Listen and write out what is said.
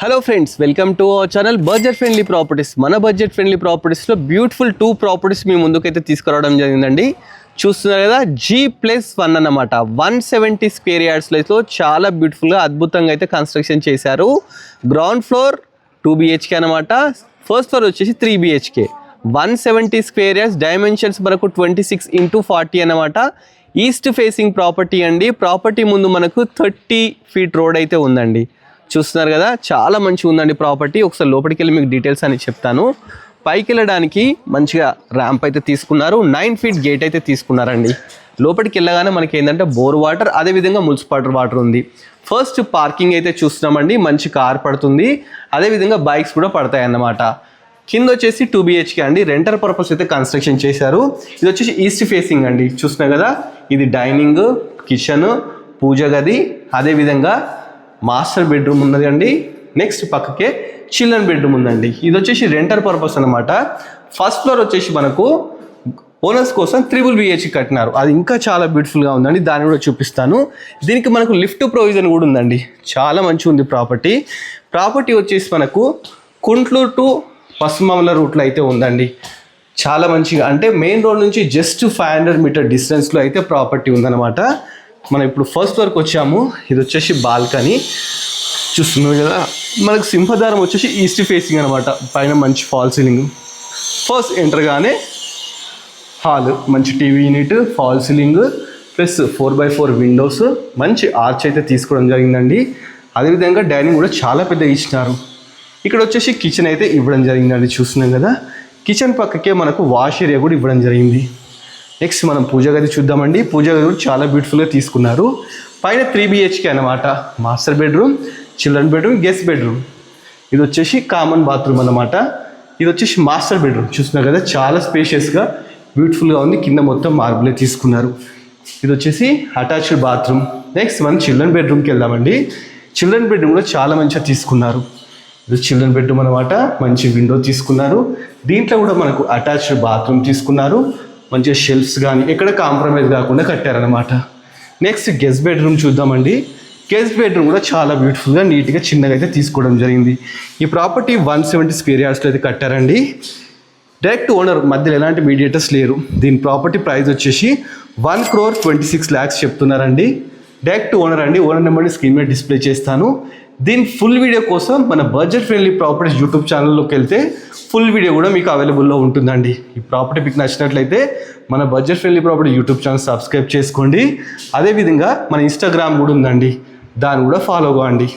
Hello friends, welcome to our channel budget friendly properties. మన budget friendly ప్రాపర్టీస్లో beautiful 2 properties మీ ముందుకైతే తీసుకురావడం జరిగిందండి. చూస్తున్నారు కదా, G+1 అన్నమాట. 170 స్క్వేర్ యార్డ్స్లో చాలా బ్యూటిఫుల్గా అద్భుతంగా అయితే కన్స్ట్రక్షన్ చేశారు. గ్రౌండ్ ఫ్లోర్ 2 BHK అనమాట. ఫస్ట్ ఫ్లోర్ వచ్చేసి 3 BHK. 170 స్క్వేర్ యార్డ్స్, డైమెన్షన్స్ మనకు 26x40 అనమాట. ఈస్ట్ ఫేసింగ్ ప్రాపర్టీ అండి. ప్రాపర్టీ ముందు మనకు 30 ఫీట్ రోడ్ అయితే ఉందండి. చూస్తున్నారు కదా, చాలా మంచిగా ఉందండి ప్రాపర్టీ. ఒకసారి లోపలికి వెళ్ళి మీకు డీటెయిల్స్ అని చెప్తాను. పైకి వెళ్ళడానికి మంచిగా ర్యాంప్ అయితే తీసుకున్నారు. 9 ఫీట్ గేట్ అయితే తీసుకున్నారండి. లోపలికి వెళ్ళగానే మనకి ఏంటంటే బోర్ వాటర్, అదేవిధంగా మున్సిపల్ వాటర్ ఉంది. ఫస్ట్ పార్కింగ్ అయితే చూస్తున్నామండి. మంచి కార్ పడుతుంది, అదేవిధంగా బైక్స్ కూడా పడతాయి అన్నమాట. కింద వచ్చేసి 2 BHK అండి. రెంటల్ పర్పస్ అయితే కన్స్ట్రక్షన్ చేశారు. ఇది వచ్చేసి ఈస్ట్ ఫేసింగ్ అండి. చూస్తున్నారు కదా, ఇది డైనింగ్, కిచెన్, పూజ గది, అదేవిధంగా మాస్టర్ బెడ్రూమ్ ఉన్నది అండి. నెక్స్ట్ పక్కకే చిల్డ్రన్ బెడ్రూమ్ ఉందండి. ఇది వచ్చేసి రెంటల్ పర్పస్ అనమాట. ఫస్ట్ ఫ్లోర్ వచ్చేసి మనకు ఓనర్స్ కోసం 3 BHK కట్టినారు. అది ఇంకా చాలా బ్యూటిఫుల్గా ఉందండి, దాన్ని కూడా చూపిస్తాను. దీనికి మనకు లిఫ్ట్ ప్రొవిజన్ కూడా ఉందండి. చాలా మంచిగా ఉంది ప్రాపర్టీ. ప్రాపర్టీ వచ్చేసి మనకు కుంట్లూరు టు పశ్చిమల రూట్లో అయితే ఉందండి. చాలా మంచిగా, అంటే మెయిన్ రోడ్ నుంచి జస్ట్ 500 మీటర్ డిస్టెన్స్లో అయితే ప్రాపర్టీ ఉందన్నమాట. మనం ఇప్పుడు ఫస్ట్ ఫ్లోర్కి వచ్చాము. ఇది వచ్చేసి బాల్కనీ. చూస్తున్నాం కదా, మనకు సింహద్వారం వచ్చేసి ఈస్ట్ ఫేసింగ్ అనమాట. పైన మంచి ఫాల్ సీలింగ్. ఫస్ట్ ఎంటర్గానే హాల్, మంచి TV unit, fall ceiling plus 4x4 Windows, మంచి ఆర్చ్ అయితే తీసుకోవడం జరిగిందండి. అదేవిధంగా డైనింగ్ కూడా చాలా పెద్ద ఇచ్చినారు. ఇక్కడ వచ్చేసి కిచెన్ అయితే ఇవ్వడం జరిగిందండి. చూస్తున్నాం కదా, కిచెన్ పక్కకే మనకు వాష్ ఏరియా కూడా ఇవ్వడం జరిగింది. నెక్స్ట్ మనం పూజ గది చూద్దామండి. పూజ గది కూడా చాలా బ్యూటిఫుల్గా తీసుకున్నారు. పైన 3 BHK అనమాట. Master bedroom, children bedroom, guest bedroom. ఇది వచ్చేసి కామన్ బాత్రూమ్ అనమాట. ఇది వచ్చేసి మాస్టర్ బెడ్రూమ్. చూస్తున్నారు కదా, చాలా స్పేషియస్గా బ్యూటిఫుల్గా ఉంది. కింద మొత్తం మార్బులే తీసుకున్నారు. ఇది వచ్చేసి అటాచ్డ్ బాత్రూమ్. నెక్స్ట్ మనం చిల్డ్రన్ బెడ్రూమ్కి వెళ్దామండి. చిల్డ్రన్ బెడ్రూమ్ కూడా చాలా మంచిగా తీసుకున్నారు. ఇది చిల్డ్రన్ బెడ్రూమ్ అనమాట. మంచి విండో తీసుకున్నారు. దీంట్లో కూడా మనకు అటాచ్డ్ బాత్రూమ్ తీసుకున్నారు. మంచిగా షెల్ఫ్స్ కానీ ఎక్కడ కాంప్రమైజ్ కాకుండా కట్టారనమాట. నెక్స్ట్ గెస్ట్ బెడ్రూమ్ చూద్దామండి. గెస్ట్ బెడ్రూమ్ కూడా చాలా బ్యూటిఫుల్గా నీట్గా చిన్నగా అయితే తీసుకోవడం జరిగింది. ఈ ప్రాపర్టీ 170 స్క్వేర్ యార్డ్స్లో అయితే కట్టారండి. డైరెక్ట్ ఓనర్, మధ్యలో ఎలాంటి మీడియేటర్స్ లేరు. దీని ప్రాపర్టీ ప్రైస్ వచ్చేసి 1,26,00,000 చెప్తున్నారండి. డైరెక్ట్ ఓనర్ అండి. ఓనర్ నెంబర్ని స్క్రీన్ మీద డిస్ప్లే చేస్తాను. దీని ఫుల్ వీడియో కోసం మన బడ్జెట్ ఫ్రెండ్లీ ప్రాపర్టీస్ యూట్యూబ్ ఛానల్లోకి వెళ్తే ఫుల్ వీడియో కూడా మీకు అవైలబుల్లో ఉంటుందండి. ఈ ప్రాపర్టీ మీకు నచ్చినట్లయితే మన budget friendly property YouTube channel subscribe చేసుకోండి. అదేవిధంగా మన ఇన్స్టాగ్రామ్ కూడా ఉందండి, దాన్ని కూడా ఫాలో కావండి.